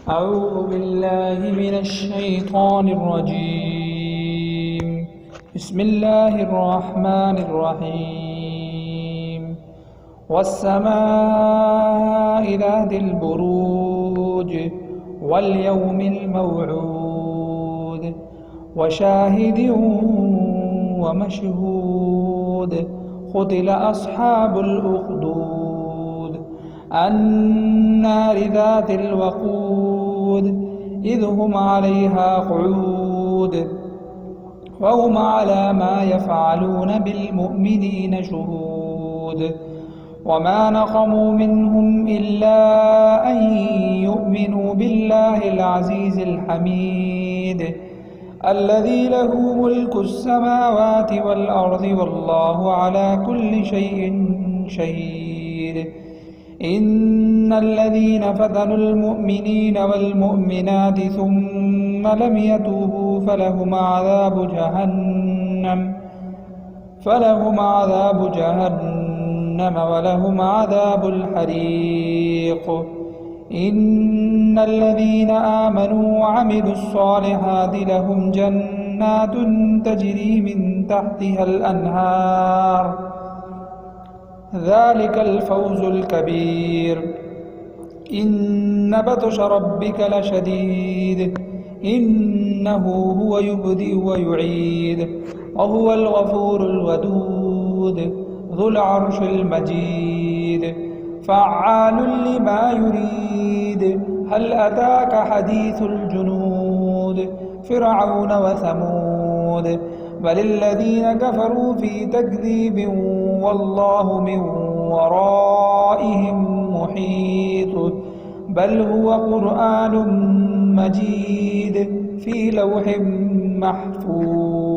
أعوذ بالله من الشيطان الرجيم. بسم الله الرحمن الرحيم. والسماء ذات البروج واليوم الموعود وشاهد ومشهود. قتل أصحاب الأخدود النار ذات الوقود إذ هم عليها قعود وهم على ما يفعلون بالمؤمنين شهود. وما نقموا منهم إلا أن يؤمنوا بالله العزيز الحميد الذي له ملك السماوات والأرض والله على كل شيء شهيد. إن الذين فتنوا المؤمنين والمؤمنات ثم لم يتوبوا فلهم عذاب جهنم ولهم عذاب الحريق. إن الذين آمنوا وعملوا الصالحات لهم جنات تجري من تحتها الأنهار ذلك الفوز الكبير. إن بطش ربك لشديد إنه هو يبدئ ويعيد وهو الغفور الودود ذو العرش المجيد فعال لما يريد. هل أتاك حديث الجنود فرعون وثمود بل الذين كفروا في تكذيب والله من ورائهم محيط. بل هو قرآن مجيد في لوح محفوظ.